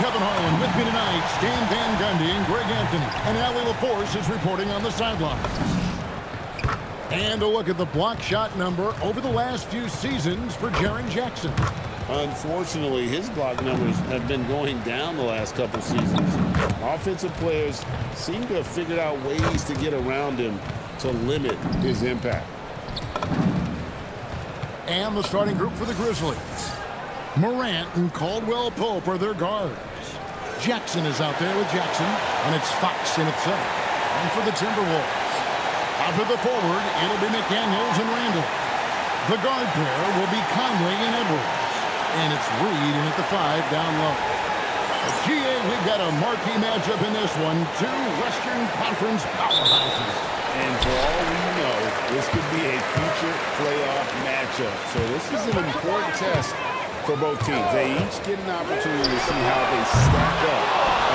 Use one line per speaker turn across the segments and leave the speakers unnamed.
Kevin Harlan. With me tonight, Stan Van Gundy and Greg Anthony. And Allie LaForce is reporting on the sidelines. And a look at the block shot number over the last few seasons for Jaren Jackson.
Unfortunately, his block numbers have been going down the last couple seasons. Offensive players seem to have figured out ways to get around him to limit his impact.
And the starting group for the Grizzlies. Morant and Caldwell Pope are their guards. Jackson is out there with Jackson, and it's Fox in at center. And for the Timberwolves, out to the forward, it'll be McDaniels and Randall. The guard pair will be Conley and Edwards. And it's Reed in at the 5 down low. GA, we've got a marquee matchup in this one. Two Western Conference powerhouses.
And for all we know, this could be a future playoff matchup. So this is an important test for both teams. They each get an opportunity to see how they stack up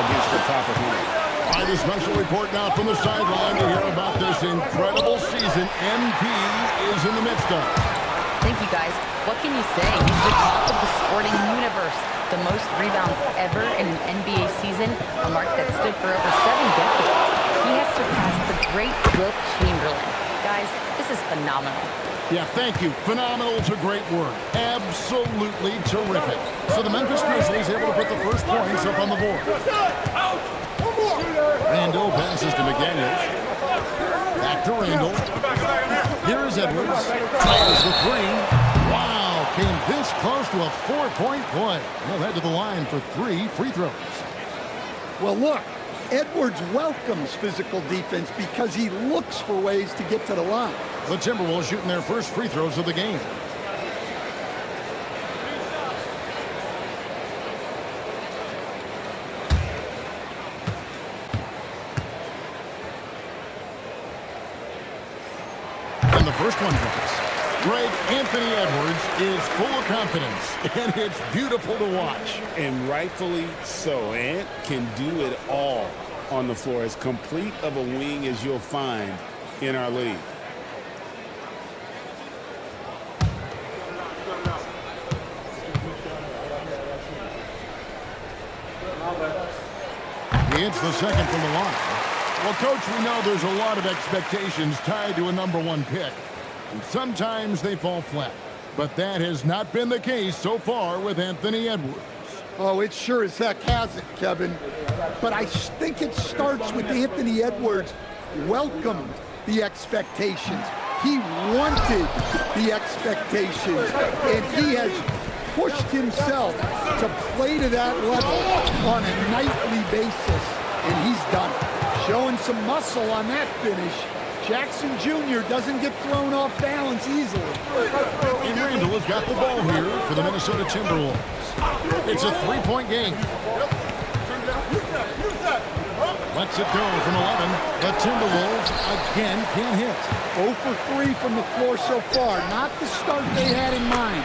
against the top opponent.
All right, a special report now from the sideline to hear about this incredible season MP is in the midst of.
Thank you, guys. What can you say? He's the top of the sporting universe. The most rebounds ever in an NBA season, a mark that stood for over 7 decades. He has surpassed the great Wilt Chamberlain. Guys, this is phenomenal.
Yeah, thank you. Phenomenal is a great word. Absolutely terrific. So the Memphis Grizzlies able to put the first points up on the board. Randall passes to McDaniels. Back to Randall. Here is Edwards. Fires the 3. Wow, came this close to a 4-point play. Well, head to the line for 3 free throws.
Well, look, Edwards welcomes physical defense because he looks for ways to get to the line.
The Timberwolves shooting their first free throws of the game. And the first one drops. Greg, Anthony Edwards is full of confidence, and it's beautiful to watch.
And rightfully so. Ant can do it all on the floor, as complete of a wing as you'll find in our league.
He hits the second from the line. Well, Coach, we know there's a lot of expectations tied to a #1 pick. And sometimes they fall flat. But that has not been the case so far with Anthony Edwards.
Oh, it sure as heck hasn't, Kevin. But I think it starts with Anthony Edwards welcomed the expectations. He wanted the expectations. And he has pushed himself to play to that level on a nightly basis. And he's done it. Showing some muscle on that finish. Jackson Jr. doesn't get thrown off balance easily.
And Randall has got the ball here for the Minnesota Timberwolves. It's a 3-point game. Lets it go from 11. The Timberwolves again can't hit.
0 for 3 from the floor so far. Not the start they had in mind.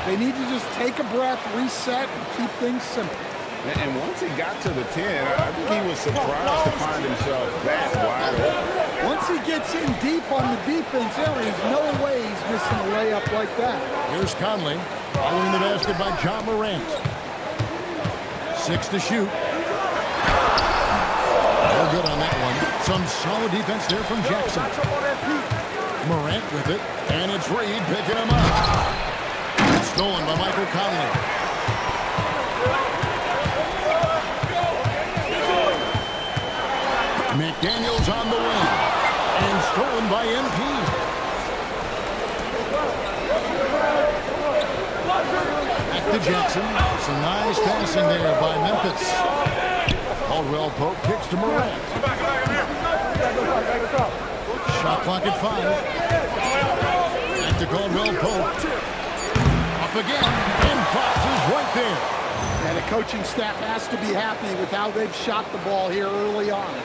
They need to just take a breath, reset, and keep things simple.
And once he got to the 10, I think he was surprised to find himself that wide open.
Once he gets in deep on the defense, there is no way he's missing a layup like that.
Here's Conley, following the basket by John Morant. 6 to shoot. No good on that one. Some solid defense there from Jackson. Morant with it, and it's Reed picking him up. It's stolen by Michael Conley. McDaniels on the wing, and stolen by MP. Back to Jackson. Some nice passing there by Memphis. Caldwell Pope kicks to Morant. Shot clock at 5. Back to Caldwell Pope. Up again, and Fox is right there.
And the coaching staff has to be happy with how they've shot the ball here early on.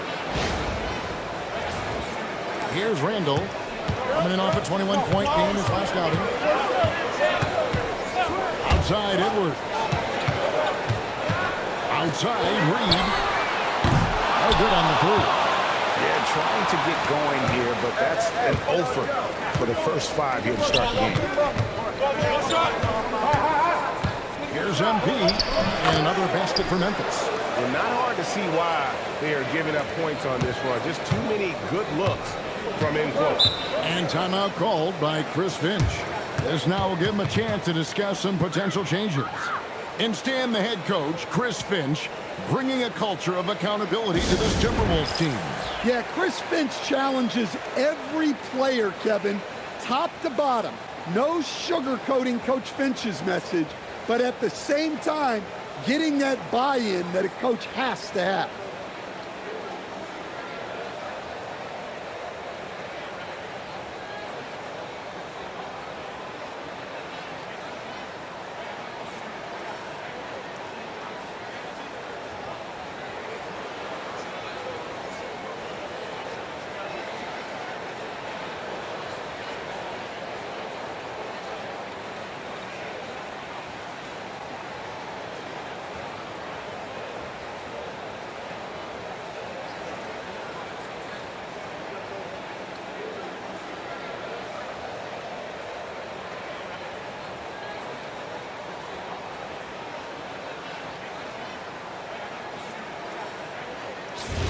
Here's Randall, coming in off a 21-point game his last outing. Outside Edwards. Outside Reed. No good on the 3.
Yeah, trying to get going here, but that's an offer for the first 5 here to start the game.
Here's Here's MP, and another basket for Memphis.
Well, not hard to see why they are giving up points on this run. Just too many good looks from in close.
And timeout called by Chris Finch. This now will give him a chance to discuss some potential changes. Instead, the head coach, Chris Finch, bringing a culture of accountability to this Timberwolves team.
Yeah, Chris Finch challenges every player, Kevin, top to bottom. No sugarcoating Coach Finch's message, but at the same time, getting that buy-in that a coach has to have.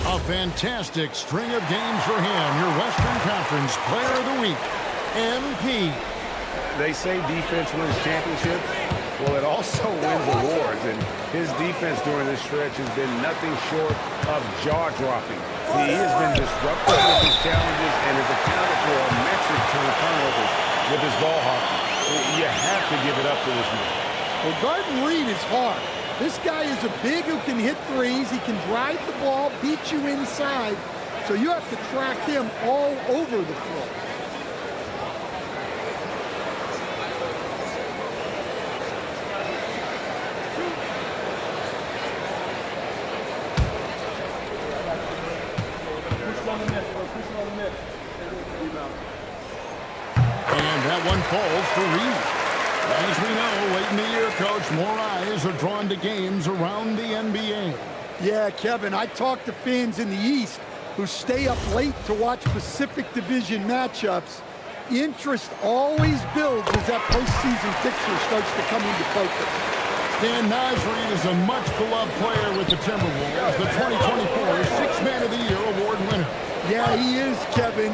A fantastic string of games for him. Your Western Conference Player of the Week, MP.
They say defense wins championships. Well, it also wins awards, and his defense during this stretch has been nothing short of jaw-dropping. He has been disruptive with his challenges and has accounted for a metric ton of turnovers with his ball hockey. You have to give it up to this man.
Well, guarding Reed is hard. This guy is a big who can hit threes. He can drive the ball, beat you inside. So you have to track him all over the floor.
And that one falls for Reed. As we know, late in the year, Coach, more eyes are drawn to games around the NBA.
Yeah, Kevin, I talk to fans in the East who stay up late to watch Pacific Division matchups. Interest always builds as that postseason picture starts to come into focus.
Dan Reed is a much-beloved player with the Timberwolves, the 2024 Sixth Man of the Year award winner.
Yeah, he is, Kevin.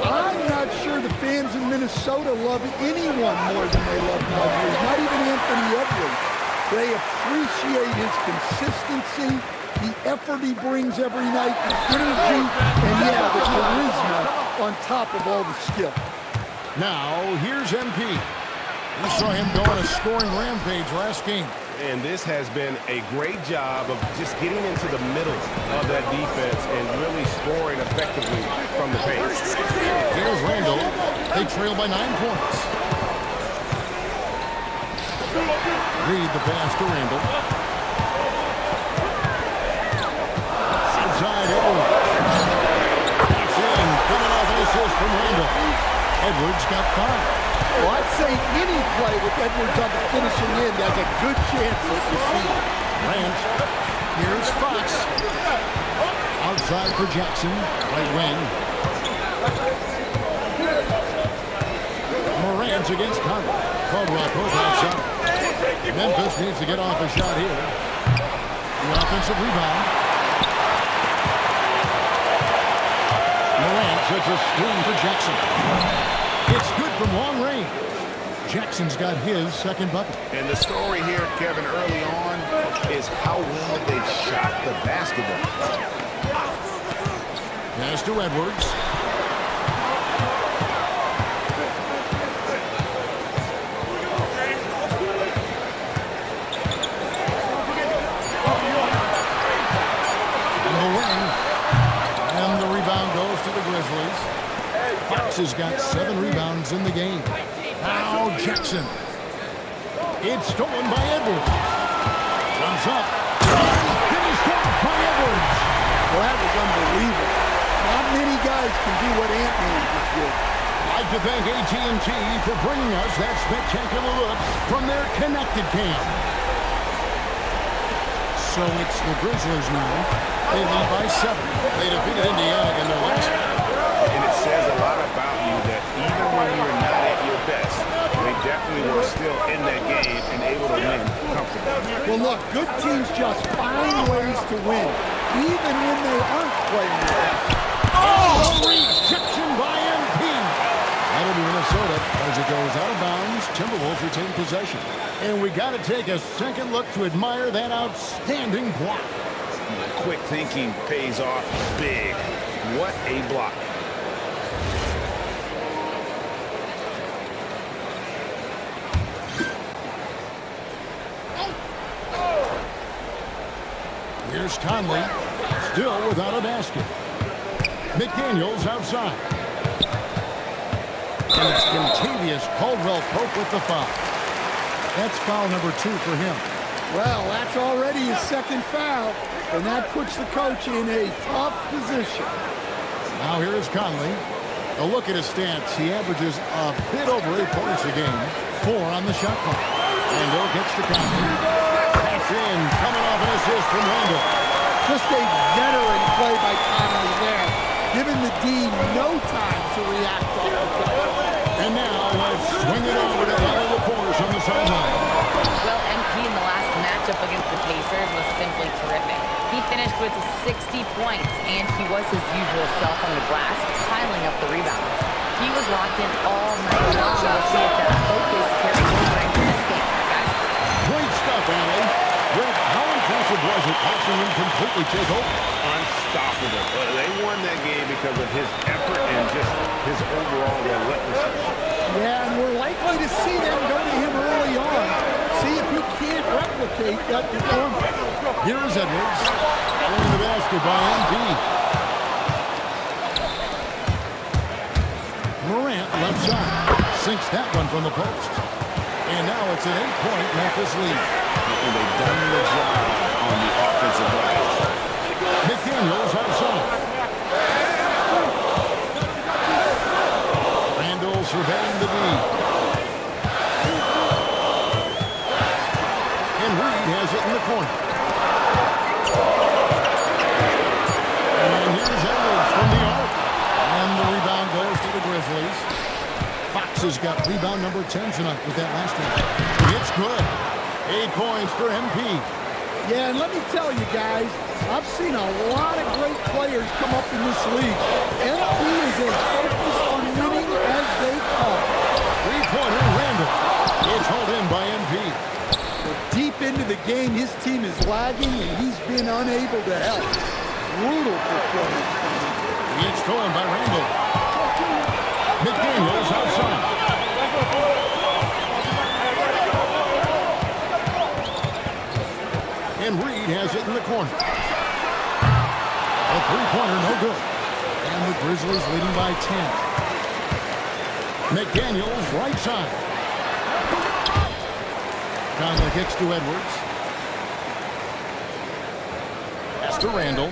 I'm not sure the fans in Minnesota love anyone more than they love Reed, not even Anthony Edwards. They appreciate his consistency, the effort he brings every night, the energy, and yeah, the charisma on top of all the skill.
Now, here's MP. We saw him go on a scoring rampage last game.
And this has been a great job of just getting into the middle of that defense and really scoring effectively from the paint.
Here's Randall. They trail by 9 points. Reed the pass to Randall. Inside Edwards. That's in. Coming off an assist from Randall. Edwards got 5.
Well, I'd say any play with Edwards on the finishing end has a good chance of succeeding.
Grant. Here's Fox. Outside for Jackson. Right wing. Morant against Conley. Caldwell both outside. Memphis needs to get off a shot here. The offensive rebound. Morant sets a screen for Jackson. It's good from long range. Jackson's got his second bucket.
And the story here, Kevin, early on is how well they've shot the basketball.
Pass to Edwards. And the wing. And the rebound goes to the Grizzlies. Fox has got 7 rebounds in the game. Now Jackson. It's stolen by Edwards. Comes up. Finished off by Edwards.
Well, that was unbelievable. Not many guys can do what Ant-Man just did.
I'd like to thank AT&T for bringing us that spectacular look from their connected cam. So it's the Grizzlies now. They lead by 7. They defeated Indiana in their last game.
And it says a lot about you that even when you're not at your best, they definitely were still in that game and able to win comfortably.
Well, look, good teams just find ways to win, even when they aren't playing well.
Oh, rejection by MP. That'll be Minnesota as it goes out of bounds. Timberwolves retain possession. And we got to take a second look to admire that outstanding block.
Quick thinking pays off big. What a block.
Here's Conley, still without a basket. McDaniels outside. And it's Contavious Caldwell-Pope with the foul. That's foul number 2 for him.
Well, that's already his second foul, and that puts the coach in a tough position.
Now here is Conley. A look at his stats. He averages a bit over 8 points a game. 4 on the shot clock. Randall gets to Conley. Pass in, coming off an assist from Randall.
Just a veteran play by Conley there, giving the D no time to react off the play.
And now let's swing it over to Larry LaForce on the sideline.
Well, MP in the last matchup against the Pacers was simply terrific. He finished with 60 points, and he was his usual self on the glass, piling up the rebounds. He was locked in all night long. We'll see if that focus carries over into this game, guys.
Great stuff, Allie. Greg, how impressive was it watching him completely take over?
Unstoppable. They won that game because of his effort and just his overall relentlessness. Yeah,
and we're likely to see them go to him early on. See if he can't replicate that performance.
Here's Edwards. Winning the basket by MP. Morant left side. Sinks that one from the post. And now it's an 8-point Memphis lead.
And they've done the job on the offensive glass.
McDaniels outside. Randall surveying the D. And Reed has it in the corner. And here's Edwards from the arc. And the rebound goes to the Grizzlies. Fox has got rebound number 10 tonight with that last one. It's good. 8 points for MP.
Yeah, and let me tell you guys, I've seen a lot of great players come up in this league. MP is as focused on winning as they come.
Three-pointer, Randall. It's hauled in by MP.
Deep into the game, his team is lagging, and he's been unable to help. Brutal performance from him.
It's stolen by Randall. McDaniels outside. And Reed has it in the corner. A three-pointer, no good. And the Grizzlies leading by 10. McDaniels right side. Conley kicks to Edwards. Pass to Randall.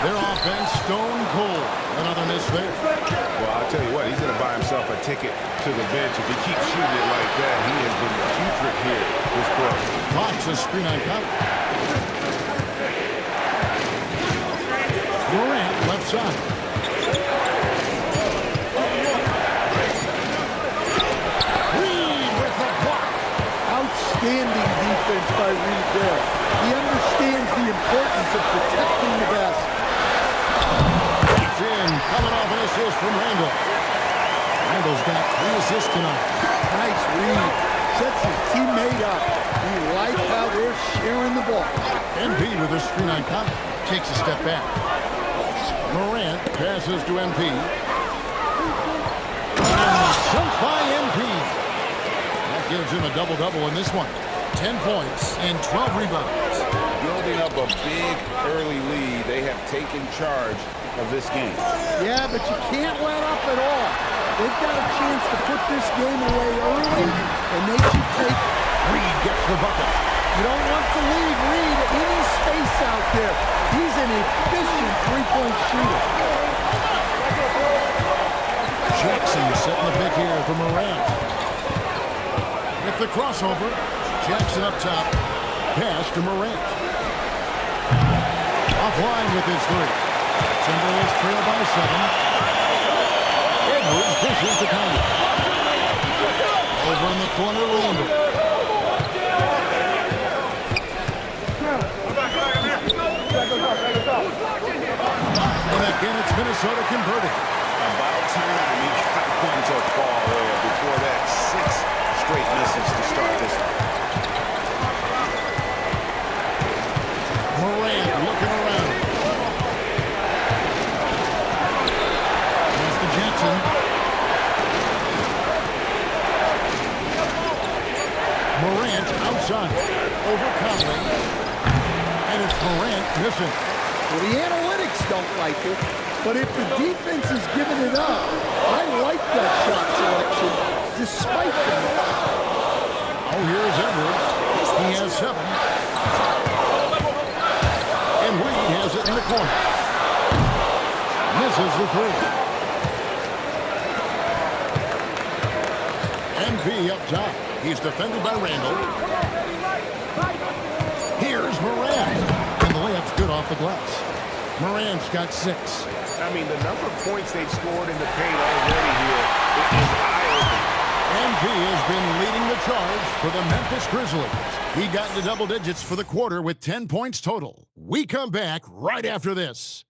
Their offense stone cold. Another miss there.
Well, I'll tell you what, he's going to buy himself a ticket to the bench. If he keeps shooting it like that, he has been putrid here this quarter.
Fox a screen on cover. Morant left side. Reed with the block.
Outstanding defense by Reed there. He understands the importance of protecting the basket.
In, coming off an assist from Randall. Randall's got 3 assists tonight.
Nice read. Sets his teammate up. We like how they're sharing the ball.
MP with a screen on top. Takes a step back. Morant passes to MP. Dunked by MP. That gives him a double-double in this one. 10 points and 12 rebounds.
Building up a big early lead. They have taken charge of this game.
Yeah, but you can't let up at all. They've got a chance to put this game away early, and they should take.
Reed gets the bucket.
You don't want to leave Reed any space out there. He's an efficient three-point shooter.
Jackson setting the pick here for Morant. With the crossover, Jackson up top. Pass to Morant. Offline with his 3. Timberwolves trail by 7. Edwards dishes to Conley. Over in the corner, Randall. Minnesota converting.
About time he got one to fall there. Before that, 6 straight misses to start this one.
Morant looking around. Pass to Jackson. Morant outside. Over Conley. And it's Morant missing.
Well, the analytics don't like it, but if the defense is giving it up, I like that shot selection, despite the miss.
Oh, here's Edwards. He has 7. And Reed has it in the corner. Misses the 3. MP up top. He's defended by Randall. Here's Morant. And the layup's good off the glass. Morant's got 6.
I mean, the number of points they've scored in the paint already here is eye-opening.
MP has been leading the charge for the Memphis Grizzlies. He got into double digits for the quarter with 10 points total. We come back right after this.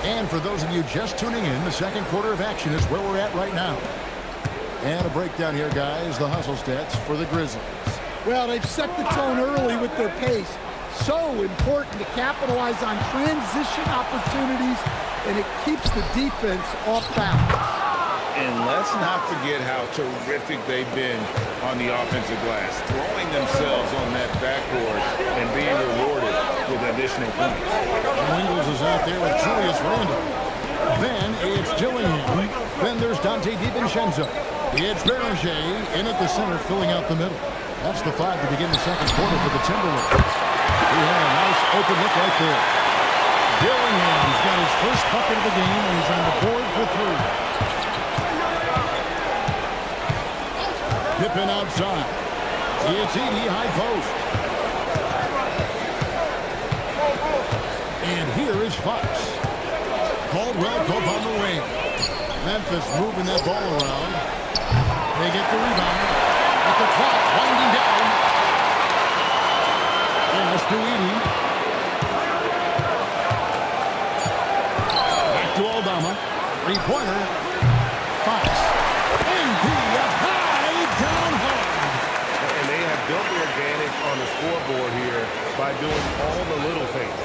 And for those of you just tuning in, the second quarter of action is where we're at right now. And a breakdown here, guys, the hustle stats for the Grizzlies.
Well, they've set the tone early with their pace. So important to capitalize on transition opportunities, and it keeps the defense off balance.
And let's not forget how terrific they've been on the offensive glass, throwing themselves on that backboard and being rewarded with additional points.
Ingles is out there with Julius Randle. Then it's Dillingham. Then there's Dante DiVincenzo. It's Berger in at the center, filling out the middle. That's the 5 to begin the second quarter for the Timberwolves. He had a nice open look right there. Dillingham's got his first bucket of the game, and he's on the board for 3. Pippen outside. It's Edey, high post. And here is Fox. Caldwell Pope on the wing. Memphis moving that ball around. They get the rebound. At the clock, winding down. Pass to Edey. Back to Aldama. Three-pointer. Fox. MP up high, down hard.
And they have built the advantage on the scoreboard here by doing all the little things.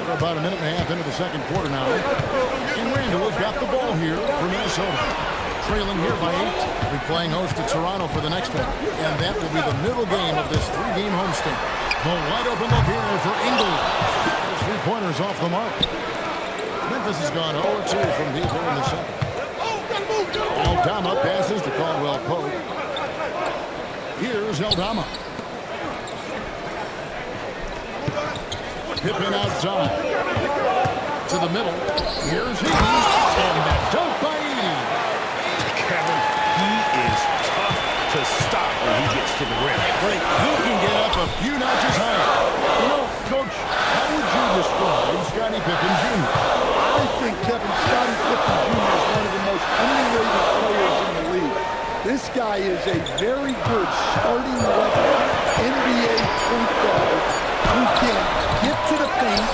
We're about a minute and a half into the second quarter now. And Randall has got the ball here for Minnesota. Trailing here by 8. We're playing host to Toronto for the next one. And that will be the middle game of this 3-game homestand. The wide open look here for Ingles. Those 3-pointers off the mark. Memphis has gone 0-2 from deep here in the second. Aldama passes to Caldwell Pope. Here's Aldama. Pippen outside. To the middle. Here's Edey. And that dunk by Edey.
Kevin, he is tough to stop when he gets to the rim.
Great. He can get up a few notches higher. You know, Coach, how would you describe Scottie Pippen Jr.?
I think Scottie Pippen Jr. is one of the most underrated players in the league. This guy is a very good starting level NBA point guard who can get to the paint,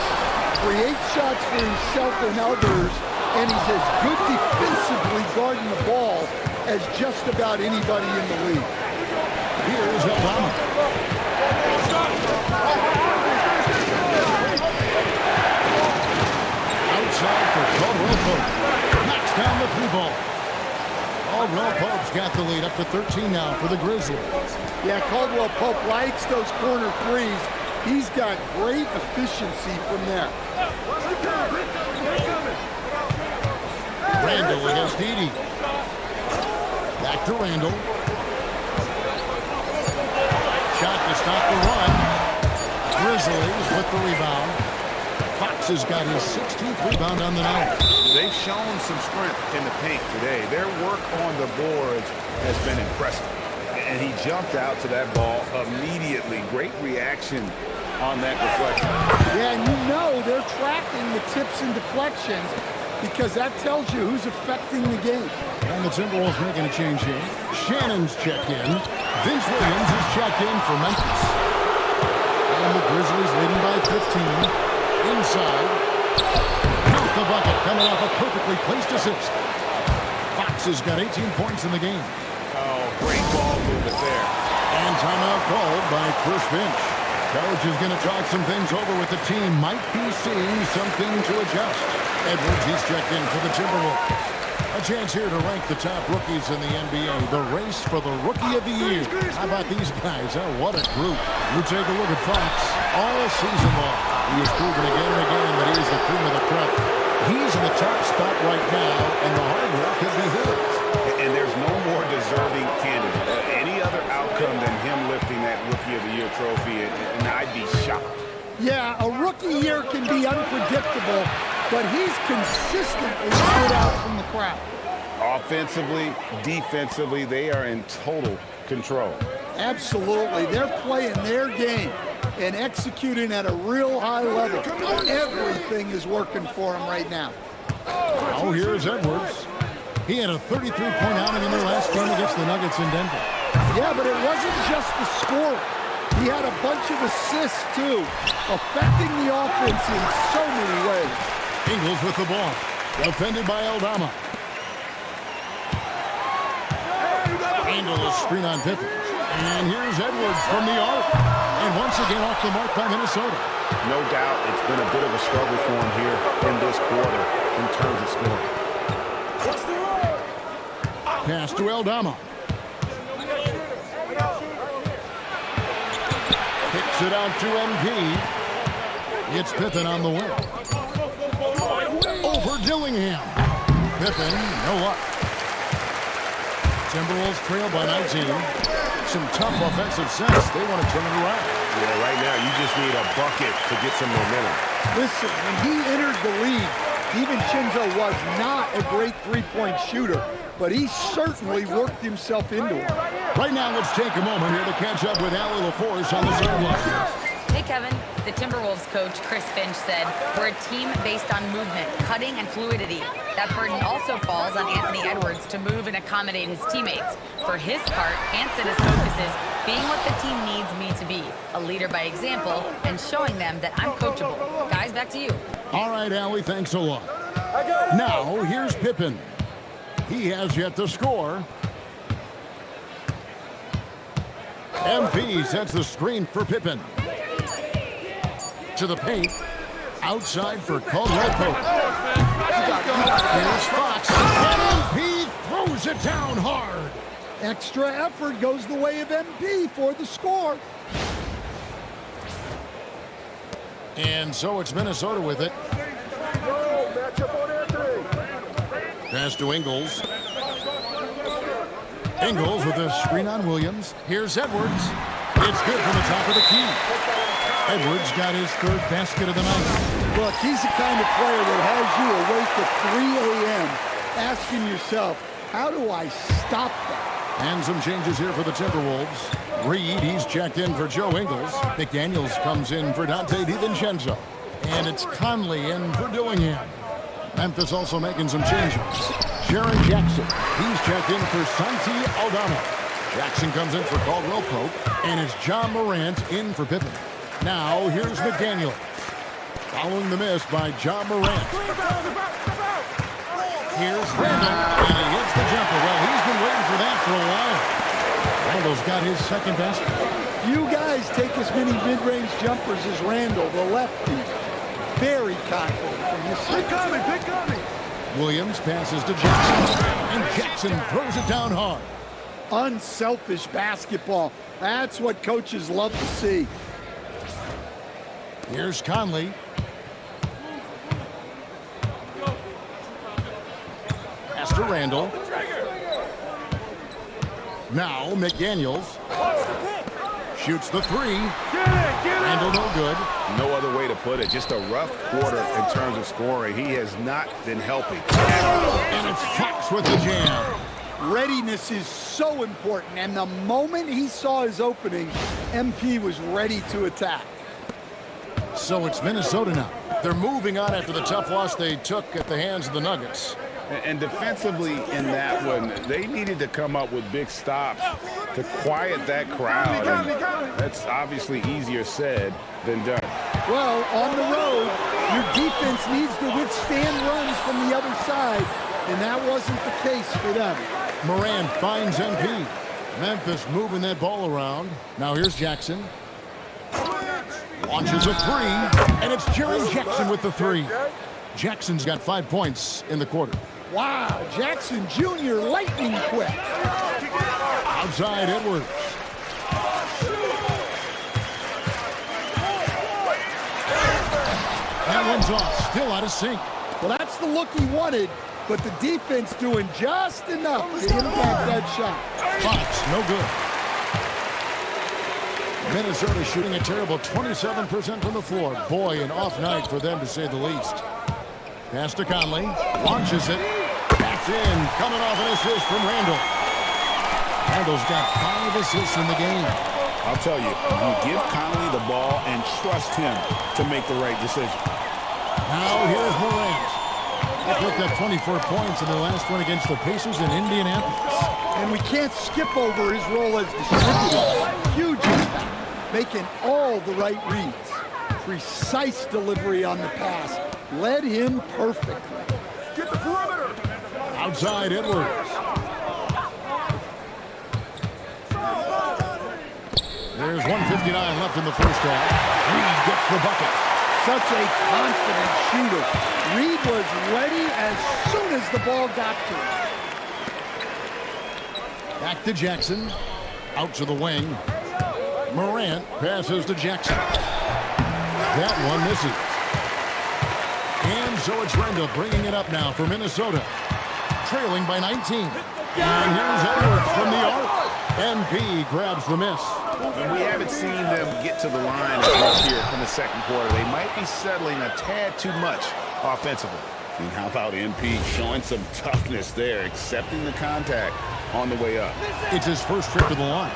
create shots for himself and others, and he's as good defensively guarding the ball as just about anybody in the league.
Here's Aldama. Outside for Caldwell Pope. Knocks down the 3 ball. Oh, Caldwell Pope's got the lead up to 13 now for the Grizzlies.
Yeah, Caldwell Pope likes those corner threes. He's got great efficiency from there.
Randall against Edey. Back to Randall. Shot to stop the run. Grizzlies with the rebound. Fox has got his 16th rebound on the night.
They've shown some strength in the paint today. Their work on the boards has been impressive. And he jumped out to that ball immediately. Great reaction on that deflection.
Yeah, and you know they're tracking the tips and deflections because that tells you who's affecting the game.
And the Timberwolves making a change here. Shannon's checked in. Vince Williams is checked in for Memphis. And the Grizzlies leading by 15. Inside. Count the bucket coming off a perfectly placed assist. Fox has got 18 points in the game.
Oh, great ball movement there.
And timeout called by Chris Finch. Coach is going to talk some things over with the team. Might be seeing something to adjust. Edwards, he's checked in for the Timberwolves. A chance here to rank the top rookies in the NBA. The race for the Rookie of the Year. How about these guys? Oh, what a group. You take a look at Fox all season long. He has proven again and again that he is the cream of the crop. He's in the top spot right now, and the hard work could be his.
And there's no more deserving candidate. Any other outcome than him lifting that Rookie of the Year trophy, and I'd be shocked.
Yeah, a rookie year can be unpredictable, but he's consistently stood out from the crowd.
Offensively, defensively, they are in total control.
Absolutely. They're playing their game and executing at a real high level. Everything is working for him right now.
Oh, here's Edwards. He had a 33-point outing in their last game against the Nuggets in Denver.
Yeah, but it wasn't just the scoring. He had a bunch of assists, too, affecting the offense in so many ways.
Ingles with the ball. Defended by Aldama. Handle a screen on Pippen. And here's Edwards from the arc. And once again off the mark by Minnesota.
No doubt it's been a bit of a struggle for him here in this quarter in terms of scoring.
Pass to Aldama. Kicks it out to MP. It's Pippen on the wing. Over Dillingham. Pippen, no luck. Timberwolves trail by 19. Some tough offensive sets. They want to turn it around.
Yeah, right now you just need a bucket to get some momentum.
Listen, when he entered the league, DiVincenzo was not a great three-point shooter, but he certainly worked himself into it.
Right now, let's take a moment here to catch up with Allie LaForce on the sideline.
Hey, Kevin. The Timberwolves coach, Chris Finch, said, "We're a team based on movement, cutting, and fluidity. That burden also falls on Anthony Edwards to move and accommodate his teammates. For his part, Anson is focuses being what the team needs me to be, a leader by example, and showing them that I'm coachable. Guys, back to you."
All right, Allie, thanks a lot. Now, here's Pippen. He has yet to score. MP sets the screen for Pippen. To the paint. Outside for Caldwell Pope. Here's Fox. And MP throws it down hard.
Extra effort goes the way of MP for the score.
And so it's Minnesota with it. Pass to Ingles. Ingles with a screen on Williams. Here's Edwards. It's good from the top of the key. Edwards got his third basket of the night.
Look, he's the kind of player that has you awake at 3 a.m. asking yourself, how do I stop that?
And some changes here for the Timberwolves. Reed, he's checked in for Joe Ingles. McDaniels comes in for Dante DiVincenzo. And it's Conley in for Dillingham. Memphis also making some changes. Sharon Jackson, he's checked in for Santi Aldama. Jackson comes in for Caldwell Pope. And it's John Morant in for Pippen. Now, here's McDaniels. Following the miss by John Morant. Here's Randall, and he hits the jumper. Well, he's been waiting for that for a while. Randall's got his second basket.
Few guys take as many mid-range jumpers as Randall, the lefty. Very confident from this side.
Williams passes to Jackson, and Jackson throws it down hard.
Unselfish basketball. That's what coaches love to see.
Here's Conley. Pass to Randall. Now McDaniels shoots the three. Randall no good.
No other way to put it. Just a rough quarter in terms of scoring. He has not been helping.
And it's Fox with the jam.
Readiness is so important, and the moment he saw his opening, MP was ready to attack.
So it's Minnesota now. They're moving on after the tough loss they took at the hands of the Nuggets.
And defensively in that one, they needed to come up with big stops to quiet that crowd. And that's obviously easier said than done.
Well, on the road, your defense needs to withstand runs from the other side, and that wasn't the case for them.
Morant finds MP. Memphis moving that ball around. Now here's Jackson. Launches a three, and it's Jaren Jackson with the three. Jackson's got 5 points in the quarter.
Wow, Jackson Jr. lightning quick.
Outside Edwards. That one's off, still out of sync.
Well, that's the look he wanted, but the defense doing just enough to impact that shot.
Fox, no good. Minnesota shooting a terrible 27% from the floor. Boy, an off night for them, to say the least. Pass to Conley. Launches it. That's in. Coming off an assist from Randall. Randall's got 5 assists in the game.
I'll tell you, you give Conley the ball and trust him to make the right decision.
Now here's Morant. They picked up 24 points in their last one against the Pacers in Indianapolis.
And we can't skip over his role as distributor. Huge impact, making all the right reads. Precise delivery on the pass. Led him perfectly. Get the perimeter.
Outside Edwards. There's 1:59 left in the first half. Reed gets the bucket.
Such a confident shooter. Reed was ready as soon as the ball got to him.
Back to Jackson. Out to the wing. Morant passes to Jackson. That one misses. And so it's Randall bringing it up now for Minnesota. Trailing by 19. And here's Edwards from the arc. MP grabs the miss.
And we haven't seen them get to the line as much here in the second quarter. They might be settling a tad too much offensively. And how about MP showing some toughness there, accepting the contact on the way up.
It's his first trip to the line.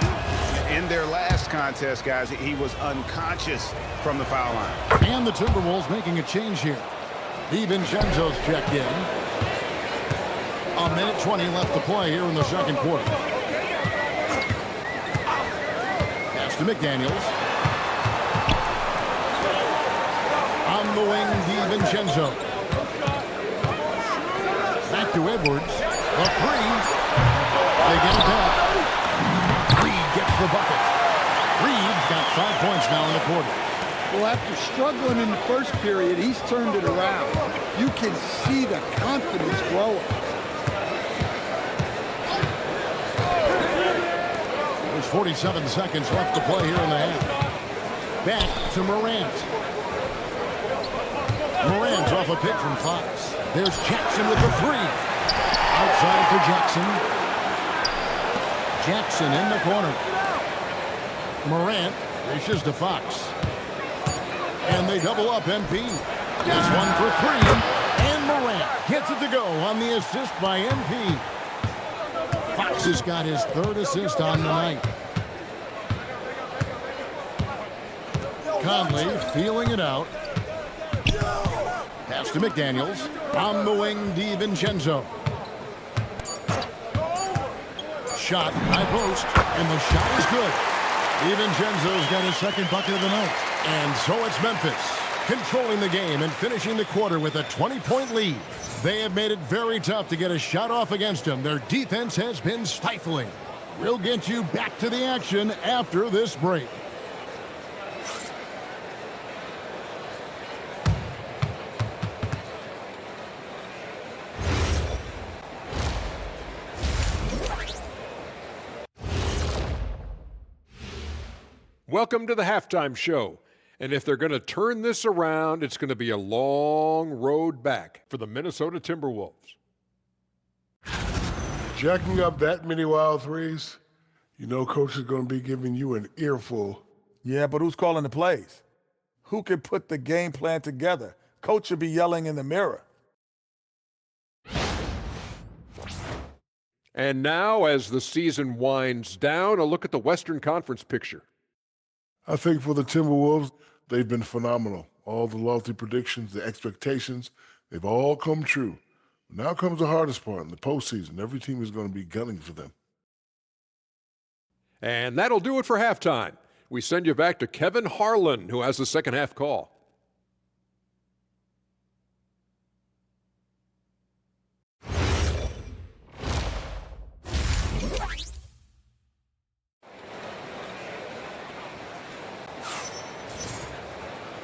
In their last contest, guys, he was unconscious from the foul line.
And the Timberwolves making a change here. DiVincenzo's checked in. A minute 20 left to play here in the second quarter. Pass to McDaniels. On the wing, DiVincenzo. Back to Edwards. The three. They get it back. Reed gets the bucket. Reed's got 5 points now in the quarter.
Well, after struggling in the first period, he's turned it around. You can see the confidence growing.
There's 47 seconds left to play here in the half. Back to Morant. Morant's off a pick from Fox. There's Jackson with the three. Outside for Jackson. Jackson in the corner. Morant dishes to Fox. And they double up MP. This one for three. And Morant gets it to go on the assist by MP. Fox has got his third assist on the night. Conley feeling it out. Pass to McDaniels. On the wing, DiVincenzo. Shot, high post, and the shot is good. DiVincenzo's got his second bucket of the night. And so it's Memphis, controlling the game and finishing the quarter with a 20-point lead. They have made it very tough to get a shot off against them. Their defense has been stifling. We'll get you back to the action after this break.
Welcome to the halftime show. And if they're going to turn this around, it's going to be a long road back for the Minnesota Timberwolves.
Jacking up that many wild threes, you know Coach is going to be giving you an earful.
Yeah, but who's calling the plays? Who can put the game plan together? Coach should be yelling in the mirror.
And now, as the season winds down, a look at the Western Conference picture.
I think for the Timberwolves, they've been phenomenal. All the lofty predictions, the expectations, they've all come true. Now comes the hardest part in the postseason. Every team is going to be gunning for them.
And that'll do it for halftime. We send you back to Kevin Harlan, who has the second half call.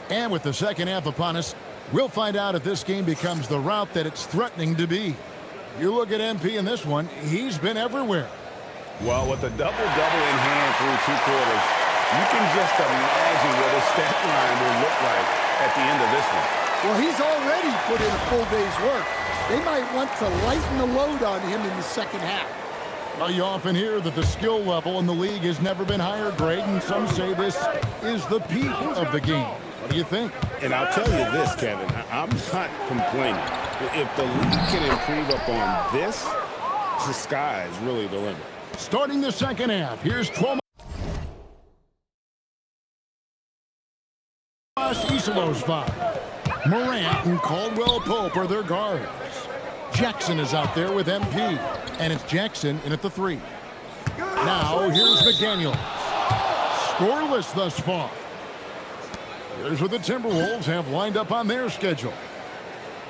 And with the second half upon us, we'll find out if this game becomes the route that it's threatening to be. You look at MP in this one, he's been everywhere.
Well, with a double-double in hand through 2 quarters, you can just imagine what his stat line will look like at the end of this one.
Well, he's already put in a full day's work. They might want to lighten the load on him in the second half.
Well, you often hear that the skill level in the league has never been higher, Greg, and some say this is the peak of the game. What do you think?
And I'll tell you this, Kevin, I'm not complaining. If the league can improve upon this, the sky is really the limit.
Starting the second half, here's 12. Isolo's five. Morant and Caldwell Pope are their guards. Jackson is out there with MP, and it's Jackson in at the 3. Now here's McDaniels. Scoreless thus far. Here's what the Timberwolves have lined up on their schedule.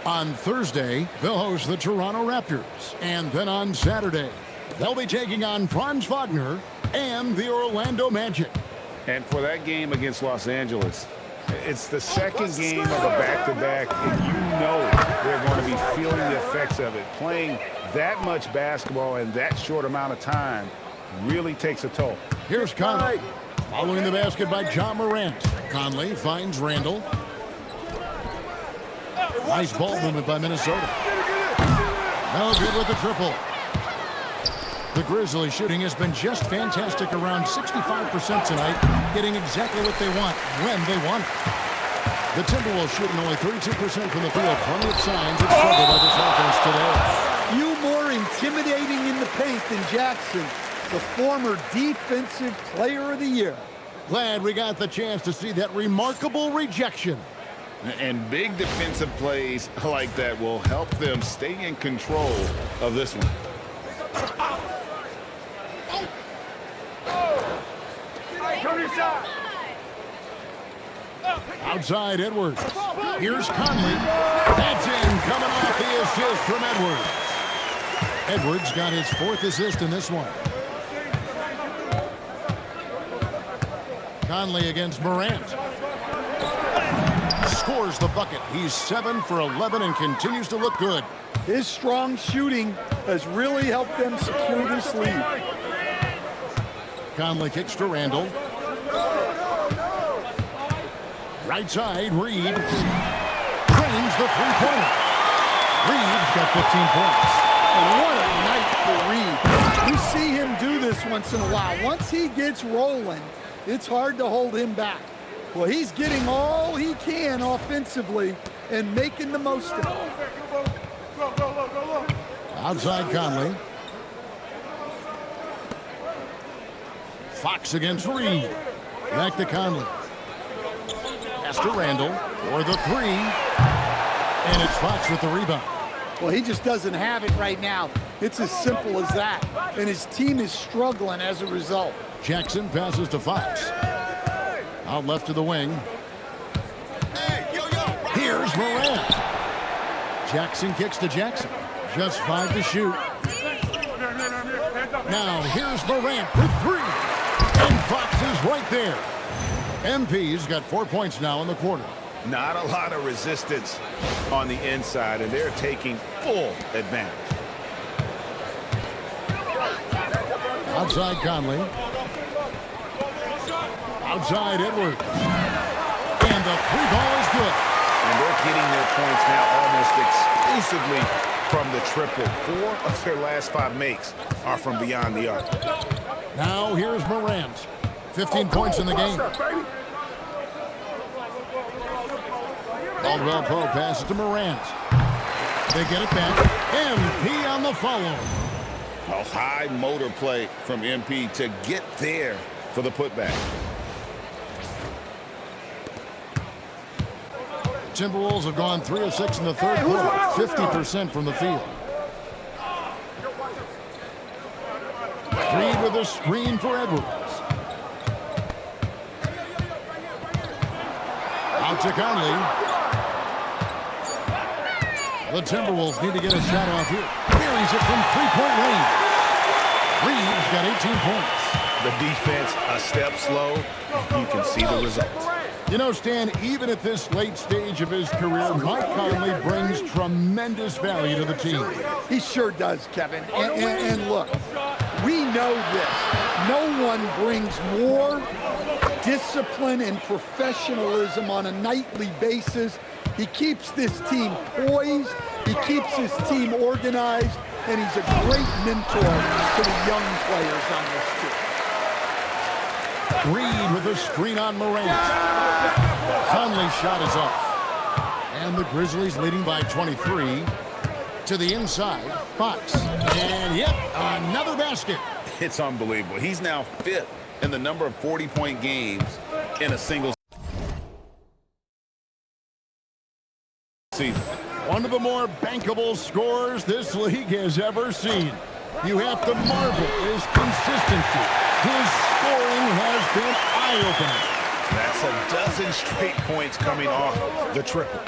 On Thursday, they'll host the Toronto Raptors. And then on Saturday, they'll be taking on Franz Wagner and the Orlando Magic.
And for that game against Los Angeles, it's the second game of a back-to-back, and you know they're going to be feeling the effects of it. Playing that much basketball in that short amount of time really takes a toll.
Here's Conley. Following the basket by John Morant. Conley finds Randall. Nice ball movement by Minnesota. No good with the triple. The Grizzlies shooting has been just fantastic, around 65% tonight, getting exactly what they want when they want it. The Timberwolves shooting only 32% from the field. Plenty of signs of struggle by this offense today.
Few more intimidating in the paint than Jackson, the former Defensive Player of the Year.
Glad we got the chance to see that remarkable rejection.
And big defensive plays like that will help them stay in control of this one.
Outside Edwards. Here's Conley. That's in, coming off the assist from Edwards. Edwards got his 4th assist in this one. Conley against Morant. Scores the bucket. He's 7 for 11 and continues to look good.
His strong shooting has really helped them secure this lead.
Conley kicks to Randall. Right side, Reed. Drains the three-pointer. Reed's got 15 points.
And what a night for Reed. You see him do this once in a while. Once he gets rolling, it's hard to hold him back. Well, he's getting all he can offensively and making the most of it.
Outside Conley. Fox against Reed. Back to Conley. Pass to Randall for the 3. And it's Fox with the rebound.
Well, he just doesn't have it right now. It's as simple as that. And his team is struggling as a result.
Jackson passes to Fox. Out left to the wing. Here's Morant. Jackson kicks to Jackson. Just 5 to shoot. Now here's Morant for 3. And Fox is right there. MP's got 4 points now in the quarter.
Not a lot of resistance on the inside, and they're taking full advantage.
Outside Conley. Outside Edwards. And the three ball is good.
And they're getting their points now almost exclusively from the triple. 4 of their last 5 makes are from beyond the arc.
Now here's Morant. 15 points in the game. Caldwell Pope passes to Morant. They get it back. MP on the follow.
A high motor play from MP to get there for the putback.
Timberwolves have gone 3 of 6 in the third quarter, 50% from the field. Reed with a screen for Edwards. Out to Conley. The Timberwolves need to get a shot off here. Buries it from three-point range. Reed's got 18 points.
The defense a step slow. You can see the results.
You know, Stan, even at this late stage of his career, Mike Conley brings tremendous value to the team.
He sure does, Kevin. And look, we know this. No one brings more discipline and professionalism on a nightly basis. He keeps this team poised. He keeps his team organized. And he's a great mentor to the young players on this team.
Reed with a screen on Morant. Conley's shot is off. And the Grizzlies leading by 23. To the inside, Fox. And yep, another basket.
It's unbelievable. He's now 5th in the number of 40-point games in a single season.
One of the more bankable scorers this league has ever seen. You have to marvel his consistency. His scoring has been eye-opening.
That's a dozen straight points coming off the triple.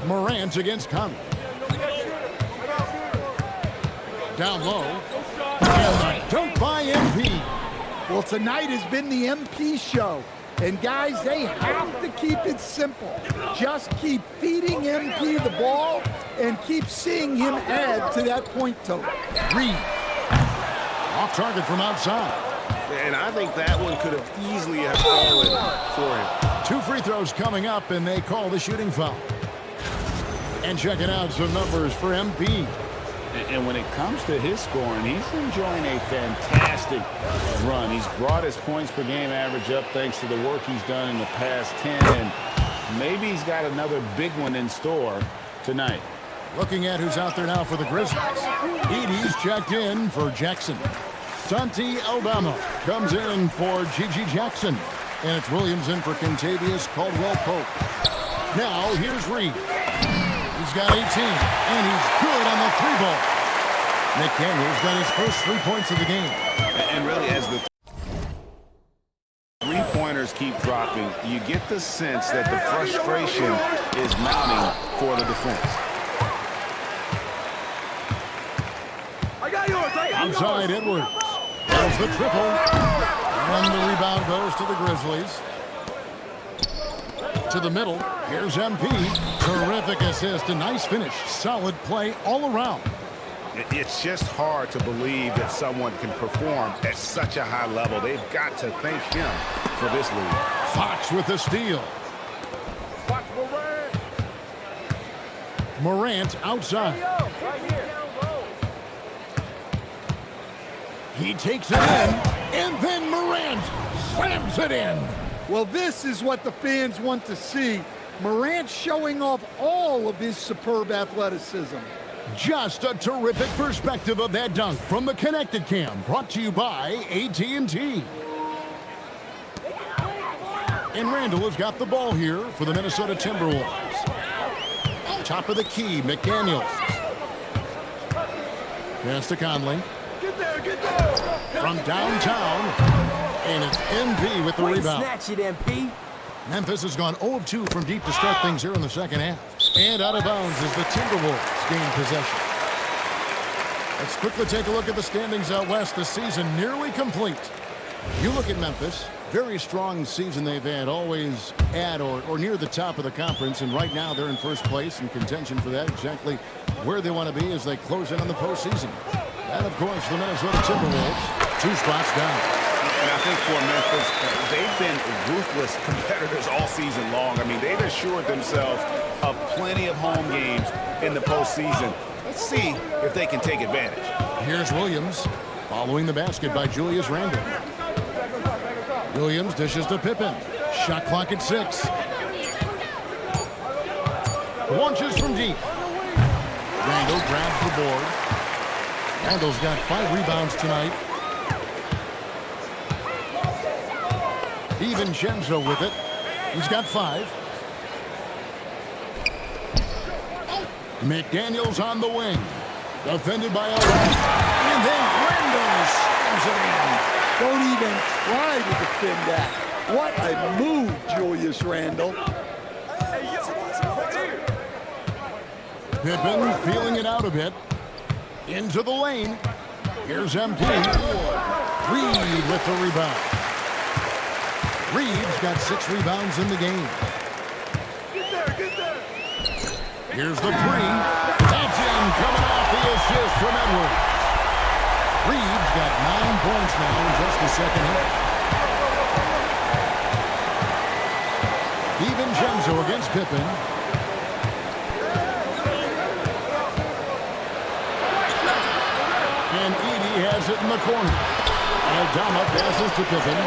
Morant against Conley. Down low. And a dunk by MP.
Well, tonight has been the MP show. And guys, they have to keep it simple. Just keep feeding MP the ball and keep seeing him add to that point total.
Reed. Off target from outside.
And I think that one could have easily have fallen for him.
2 free throws coming up, and they call the shooting foul. And checking out some numbers for MP.
And when it comes to his scoring, he's enjoying a fantastic run. He's brought his points per game average up thanks to the work he's done in the past 10. And maybe he's got another big one in store tonight.
Looking at who's out there now for the Grizzlies. Edey's checked in for Jackson. Santi Aldama comes in for Gigi Jackson. And it's Williams in for Kentavious Caldwell-Pope. Now here's Reed. He's got 18, and he's good on the 3-ball. McDaniel's got his first 3 points of the game.
And really, as the three-pointers keep dropping, you get the sense that the frustration is mounting for the defense.
Outside Edwards. There's the triple. And the rebound goes to the Grizzlies. To the middle. Here's MP. Terrific assist. A nice finish. Solid play all around.
It's just hard to believe that someone can perform at such a high level. They've got to thank him for this lead.
Fox with the steal. Morant outside. He takes it in, and then Morant slams it in.
Well, this is what the fans want to see. Morant showing off all of his superb athleticism.
Just a terrific perspective of that dunk from the Connected Cam, brought to you by AT&T. And Randall has got the ball here for the Minnesota Timberwolves. Top of the key, McDaniels. Pass to Conley. From downtown, and it's MP with the rebound.
Snatch it, MP.
Memphis has gone 0 of 2 from deep to start things here in the second half. And out of bounds as the Timberwolves gain possession. Let's quickly take a look at the standings out west. The season nearly complete. You look at Memphis, very strong season they've had, always at or near the top of the conference, and right now they're in first place in contention for that, exactly where they want to be as they close in on the postseason. And of course, the Minnesota Timberwolves, 2 spots down.
And I think for Memphis, they've been ruthless competitors all season long. I mean, they've assured themselves of plenty of home games in the postseason. Let's see if they can take advantage.
Here's Williams, following the basket by Julius Randle. Williams dishes to Pippen. Shot clock at 6. Launches from deep. Randle grabs the board. Randle's got 5 rebounds tonight. DiVincenzo with it. He's got 5. McDaniels on the wing. Defended by Owens. And then Randle slams it in.
Don't even try to defend that. What a move, Julius Randle.
Pippen feeling it out a bit. Into the lane. Here's MP. Reed with the rebound. Reed's got 6 rebounds in the game. Here's the 3. That's in, coming off the assist from Edwards. Reed's got 9 points now in just the second half. DiVincenzo against Pippen. And Edey has it in the corner. Aldama passes to Pippen.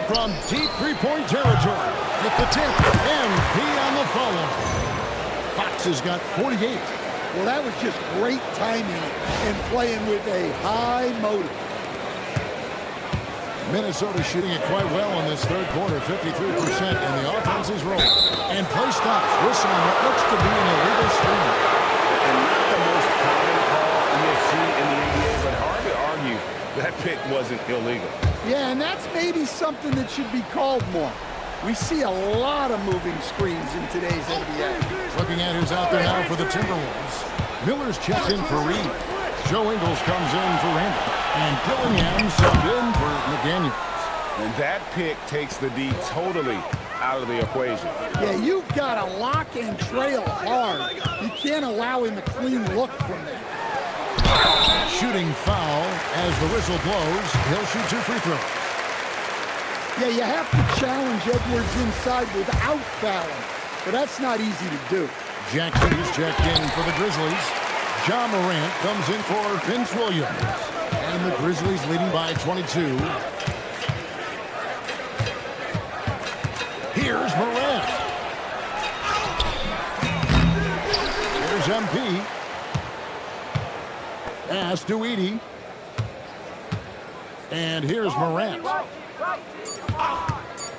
From deep 3-point territory. With the tip. MP on the follow. Fox has got 48.
Well, that was just great timing and playing with a high motive.
Minnesota shooting it quite well in this third quarter, 53%, and the offense is rolling. And play stops. Whistle on what looks to be an illegal screen.
And not the most common call you'll see in the NBA, but hard to argue that pick wasn't illegal.
Yeah, and that's maybe something that should be called more. We see a lot of moving screens in today's NBA.
Looking at who's out there now for the Timberwolves. Miller's checked in for Reed. Joe Ingles comes in for Randle. And Dillingham subbed in for McDaniels.
And that pick takes the D totally out of the equation.
Yeah, you've got to lock and trail hard. You can't allow him a clean look from there.
Shooting foul as the whistle blows. He'll shoot 2 free throws.
Yeah, you have to challenge Edwards inside without fouling, but that's not easy to do.
Jackson is checked in for the Grizzlies. Ja Morant comes in for Vince Williams. And the Grizzlies leading by 22. Here's Morant. Here's MP. Pass to Edey. And here's Morant.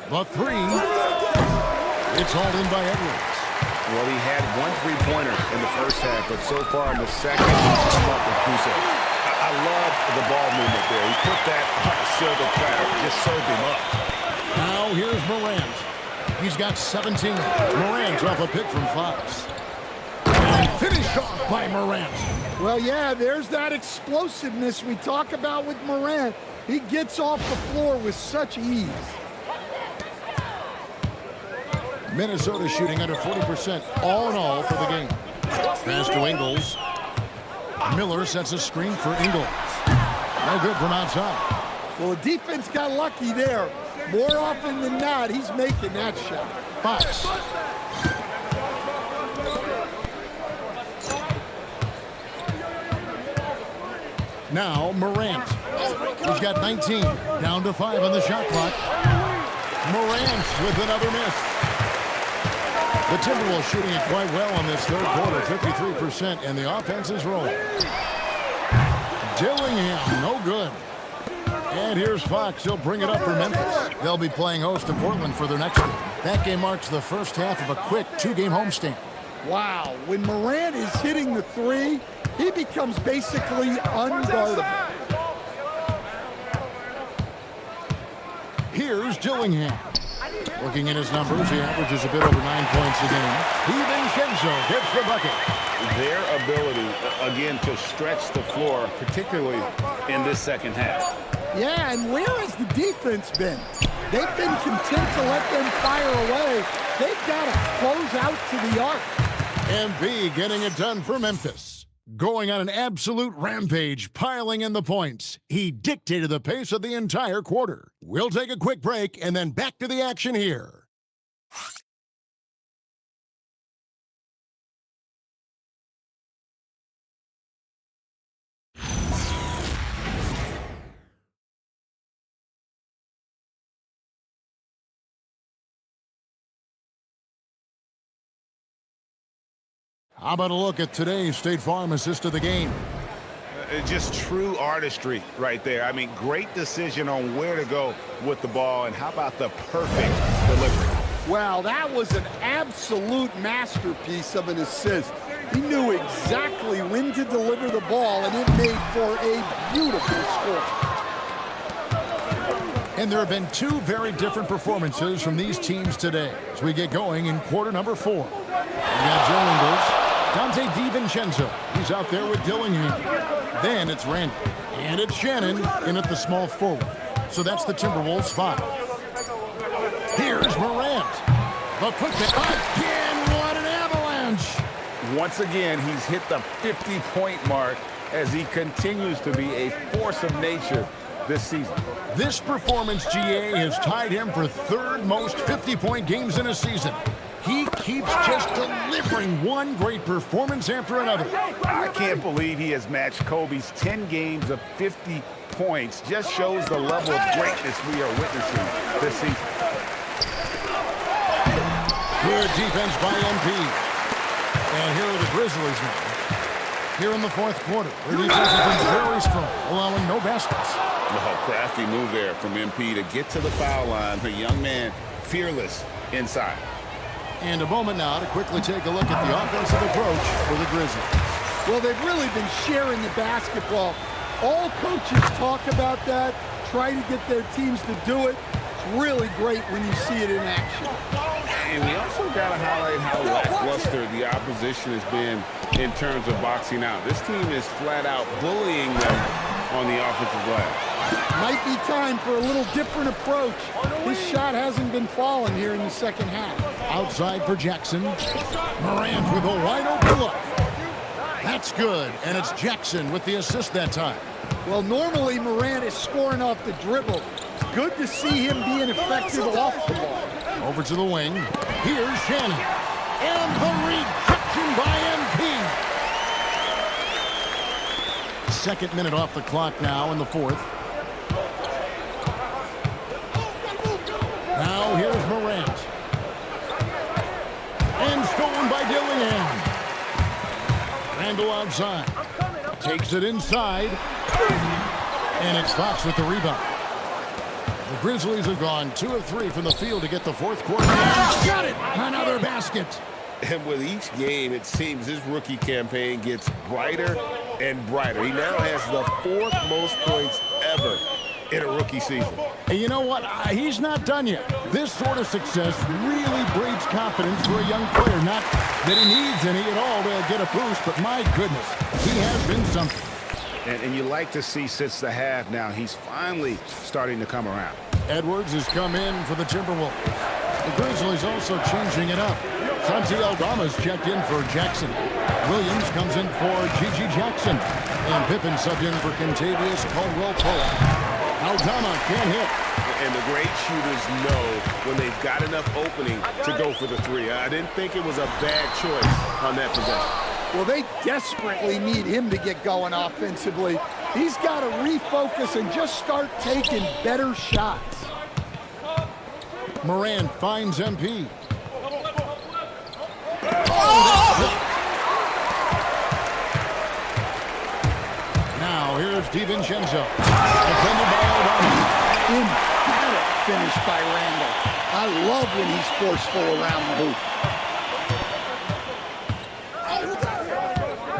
The 3. It's hauled in by Edwards.
Well, he had 1 3-pointer in the first half, but so far in the second, he's come up with 2 saves. I love the ball movement there. He put that on a silver platter, just served him up.
Now here's Morant. He's got 17. Morant's off a pick from Fox. And finished off by Morant.
Well, yeah, there's that explosiveness we talk about with Morant. He gets off the floor with such ease.
Minnesota shooting under 40% all in all for the game. Pass to Ingles. Miller sets a screen for Ingles. No good from outside.
Well, the defense got lucky there. More often than not, he's making that shot.
Fox. Now Morant. He's got 19. Down to 5 on the shot clock. Morant with another miss. The Timberwolves shooting it quite well in this third quarter, 53%, and the offense is rolling. Dillingham, no good. And here's Fox. He'll bring it up for Memphis. They'll be playing host to Portland for their next game. That game marks the first half of a quick 2-game homestand.
Wow, when Morant is hitting the 3, he becomes basically unguardable.
Here's Dillingham. Looking at his numbers, he averages a bit over 9 points a game. DiVincenzo gets the bucket.
Their ability, again, to stretch the floor, particularly in this second half.
Yeah, and where has the defense been? They've been content to let them fire away. They've got to close out to the arc.
MP getting it done for Memphis. Going on an absolute rampage, piling in the points. He dictated the pace of the entire quarter. We'll take a quick break and then back to the action here. How about a look at today's State Farm assist of the game?
Just true artistry right there. I mean, great decision on where to go with the ball, and how about the perfect delivery?
Well, that was an absolute masterpiece of an assist. He knew exactly when to deliver the ball, and it made for a beautiful score.
And there have been two very different performances from these teams today as we get going in quarter number 4. We got Joe Ingles, Dante DiVincenzo. He's out there with Dillingham. Then it's Randy. And it's Shannon in at the small forward. So that's the Timberwolves 5. Here's Morant. The putback again. What an avalanche.
Once again, he's hit the 50-point mark as he continues to be a force of nature this season.
This performance, GA, has tied him for third most 50-point games in a season. He keeps just delivering one great performance after another.
I can't believe he has matched Kobe's 10 games of 50 points. Just shows the level of greatness we are witnessing this season.
Good defense by MP. And here are the Grizzlies now. Here in the fourth quarter, their defense has been very strong, allowing no baskets.
Oh, crafty move there from MP to get to the foul line. The young man, fearless inside.
And a moment now to quickly take a look at the offensive approach for the Grizzlies.
Well, they've really been sharing the basketball. All coaches talk about that, try to get their teams to do it. It's really great when you see it in action.
And we also got to highlight how lackluster the opposition has been in terms of boxing out. This team is flat out bullying them on the offensive glass.
Might be time for a little different approach. His shot hasn't been falling here in the second half.
Outside for Jackson. Morant with a wide open look. That's good, and it's Jackson with the assist that time.
Well, normally Morant is scoring off the dribble. It's good to see him being effective off the ball.
Over to the wing. Here's Shannon. And the rejection by MP. Second minute off the clock now in the fourth. Now here's Morant. And stolen by Dillingham. Randall outside. Takes it inside. And it's Fox with the rebound. The Grizzlies have gone 2 of 3 from the field to get the fourth quarter. Got it! Another basket.
And with each game, it seems his rookie campaign gets brighter and brighter. He now has the 4th most points ever in a rookie season.
And you know what? He's not done yet. This sort of success really breeds confidence for a young player. Not that he needs any at all to get a boost, but my goodness, he has been something.
And you like to see since the half now, he's finally starting to come around.
Edwards has come in for the Timberwolves. The Grizzlies also changing it up. Santi Aldama's checked in for Jackson. Williams comes in for Gigi Jackson. And Pippen subbed in for Kentavious Caldwell-Pope. Aldama can't hit.
And the great shooters know when they've got enough opening to go for the 3. I didn't think it was a bad choice on that possession.
Well, they desperately need him to get going offensively. He's got to refocus and just start taking better shots.
Moran finds MP. Now here's DiVincenzo. Defended by Obama.
Emphatic finish by Randall. I love when he's forceful around the hoop.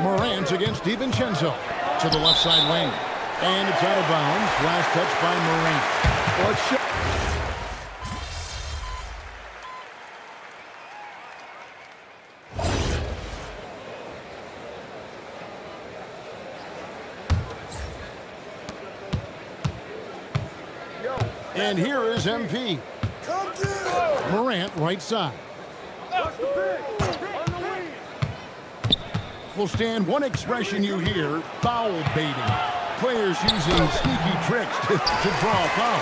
Morant against DiVincenzo to the left side wing. And it's out of bounds. Last touch by Morant.
Well, it should.
And here is MP. Morant right side. will stand one expression you hear: foul baiting. Players using sneaky tricks to draw a foul.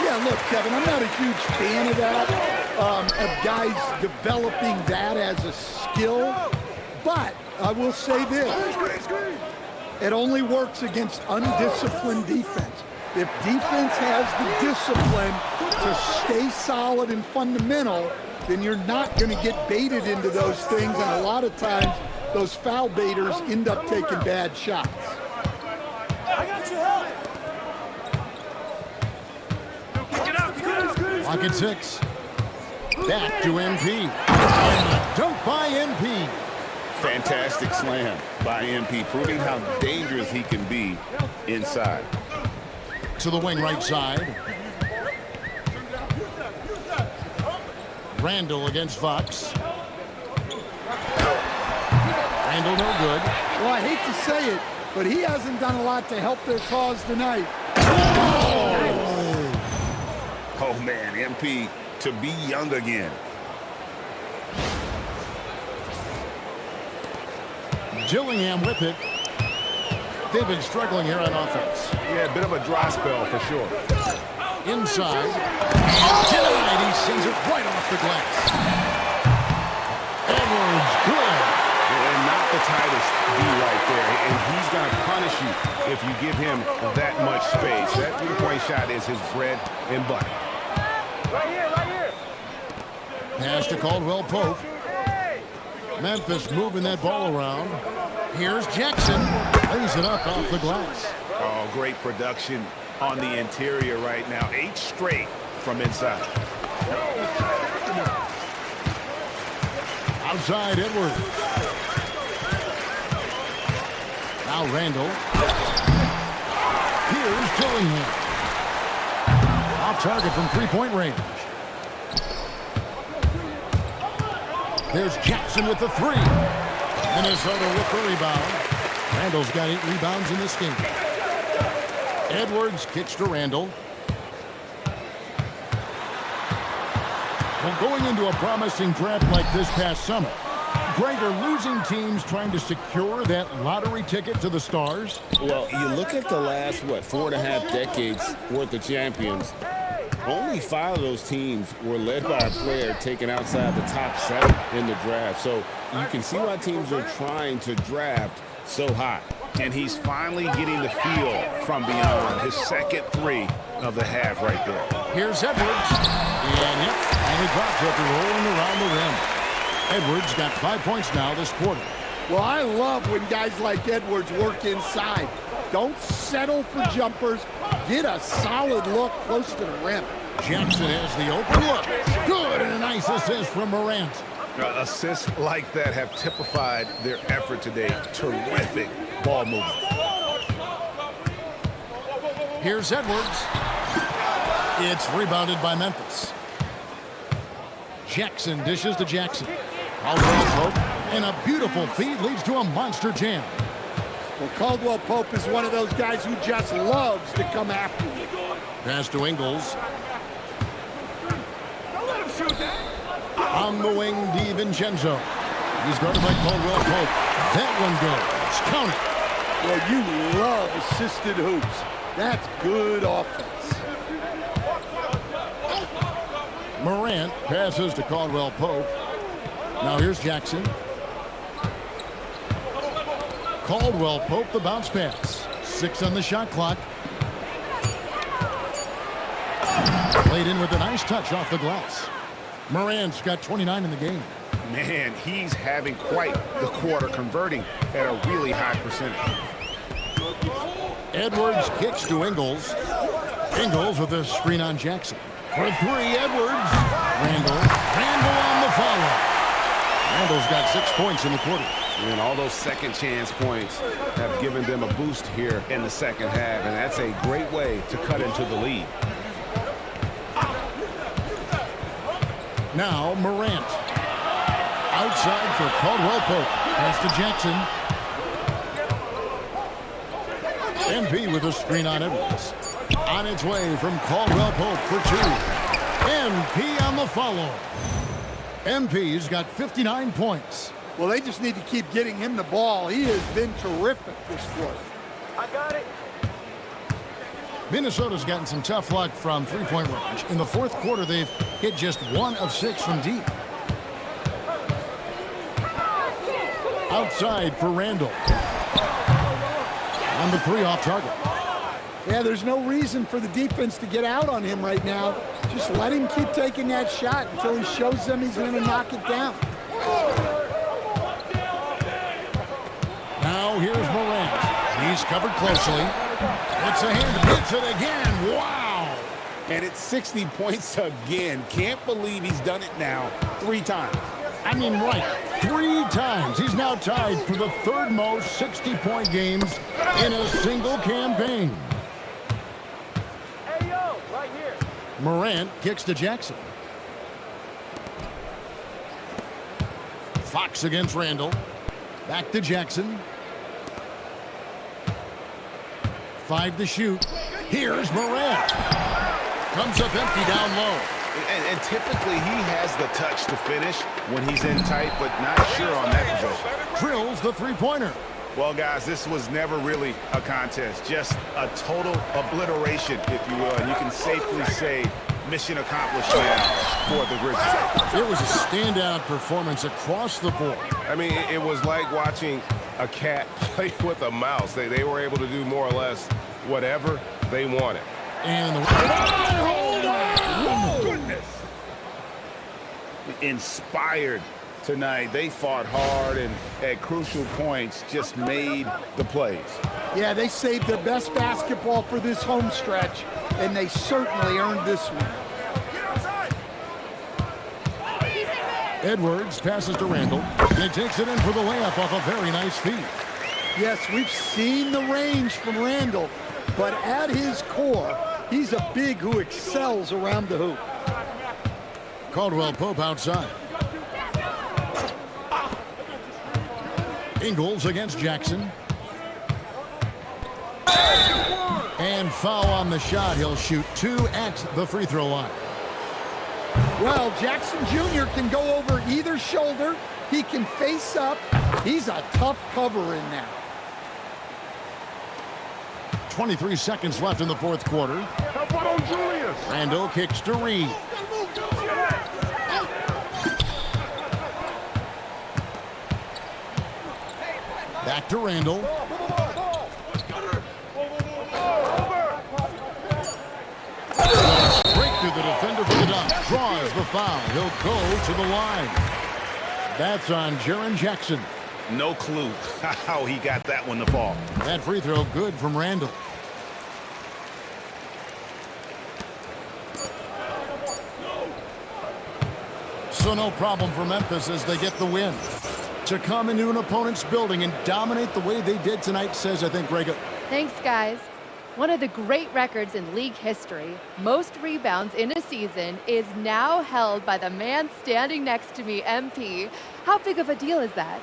Yeah, look, Kevin, I'm not a huge fan of that, of guys developing that as a skill. But I will say this. It only works against undisciplined defense. If defense has the discipline to stay solid and fundamental, then you're not going to get baited into those things, and a lot of times those foul baiters end up taking bad shots.
Lock at 6. Back to MP. And a dunk by MP.
Fantastic slam by MP, proving how dangerous he can be inside.
To the wing right side. Randall against Fox. Randall no good.
Well, I hate to say it, but he hasn't done a lot to help their cause tonight.
Oh, man, MP to be young again.
Gillingham with it. They've been struggling here on offense.
Yeah, a bit of a dry spell for sure.
Inside. And denied. He sends it right off the glass. Edwards, good.
And not the tightest D right there. And he's going to punish you if you give him that much space. That three-point shot is his bread and butter.
Right here.
Pass to Caldwell Pope. Memphis moving that ball around. Here's Jackson. Lays it up off the glass.
Oh, great production on the interior right now. 8 straight from inside.
Outside Edwards. Now Randall. Here's Gillingham. Off target from three-point range. There's Jackson with the 3. Minnesota with the rebound. Randall's got 8 rebounds in this game. Edwards kicks to Randall. Well, going into a promising draft like this past summer, Greg, are losing teams trying to secure that lottery ticket to the stars?
Well, you look at the last, 4.5 decades worth of champions. Only 5 of those teams were led by a player taken outside the top 7 in the draft. So you can see why teams are trying to draft so high. And he's finally getting the feel from beyond his second 3 of the half right there.
Here's Edwards. And he drops it, rolling around the rim. Edwards got 5 points now this quarter.
Well, I love when guys like Edwards work inside. Don't settle for jumpers. Get a solid look close to the rim.
Jackson has the open look. Good, and a nice assist from Morant.
Assists like that have typified their effort today. Terrific ball movement.
Here's Edwards. It's rebounded by Memphis. Jackson dishes to Jackson. Caldwell Pope, and a beautiful feed leads to a monster jam.
Well, Caldwell Pope is one of those guys who just loves to come after you.
Pass to Ingles. On the wing, DiVincenzo. He's guarded by Caldwell Pope. That one goes. Count it.
Well, you love assisted hoops. That's good offense.
Morant passes to Caldwell Pope. Now here's Jackson. Caldwell Pope, the bounce pass. 6 on the shot clock. Played in with a nice touch off the glass. Morant's got 29 in the game.
Man, he's having quite the quarter, converting at a really high percentage.
Edwards kicks to Ingles. Ingles with a screen on Jackson. For 3, Edwards. Randall on the follow. Randall's got 6 points in the quarter.
And all those second chance points have given them a boost here in the second half, and that's a great way to cut into the lead.
Now Morant. Outside for Caldwell Pope. Pass to Jackson. MP with a screen on Edwards. On its way from Caldwell Pope for 2. MP on the follow. MP's got 59 points.
Well, they just need to keep getting him the ball. He has been terrific this quarter.
I got it.
Minnesota's gotten some tough luck from three-point range. In the fourth quarter, they've hit just 1 of 6 from deep. Outside for Randall. On the 3 off target.
Yeah, there's no reason for the defense to get out on him right now. Just let him keep taking that shot until he shows them he's going to knock it down.
Now here's Morant. He's covered closely. It's a hand, hits it again. Wow!
And it's 60 points again. Can't believe he's done it now 3 times.
I mean, right, 3 times. He's now tied for the 3rd most 60-point games in a single campaign.
Hey, yo, right here.
Morant kicks to Jackson. Fox against Randall. Back to Jackson. 5 to shoot. Here's Morant. Comes up empty down low.
And typically he has the touch to finish when he's in tight, but not sure on that possession.
Drills the three-pointer.
Well, guys, this was never really a contest. Just a total obliteration, if you will. And you can safely say mission accomplished now for the Grizzlies.
It was a standout performance across the board.
I mean, it was like watching a cat play with a mouse. They were able to do more or less whatever they wanted.
And the
Hold on! Whoa! Goodness! Inspired tonight. They fought hard and at crucial points just made the plays.
Yeah, they saved their best basketball for this home stretch, and they certainly earned this one.
Edwards passes to Randall, and he takes it in for the layup off a very nice feed.
Yes, we've seen the range from Randall, but at his core, he's a big who excels around the hoop.
Caldwell Pope outside. Ingles against Jackson. And foul on the shot. He'll shoot 2 at the free throw line.
Well, Jackson Jr. can go over either shoulder. He can face up. He's a tough cover in there.
23 seconds left in the fourth quarter. Randall kicks to Reed. Back to Randall. Break through the defender for the dunk. Draws the foul. He'll go to the line. That's on Jaren Jackson.
No clue how he got that one to fall.
That free throw good from Randall. So no problem for Memphis as they get the win. To come into an opponent's building and dominate the way they did tonight says, I think, Greg.
Thanks, guys. One of the great records in league history, most rebounds in a season, is now held by the man standing next to me, MP. How big of a deal is that?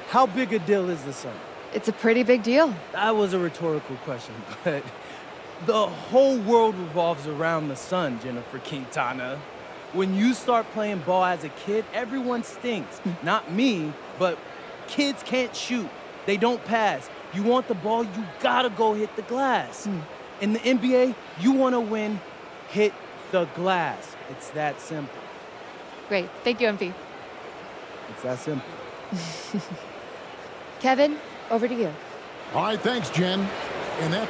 How big a deal is the Sun?
It's a pretty big deal.
That was a rhetorical question, but the whole world revolves around the Sun, Jennifer Quintana. When you start playing ball as a kid, everyone stinks. Not me, but kids can't shoot. They don't pass. You want the ball, you gotta go hit the glass. In the NBA, you wanna win, hit the glass. It's that simple.
Great. Thank you, MP.
It's that simple.
Kevin, over to you.
All right, thanks, Jen. And that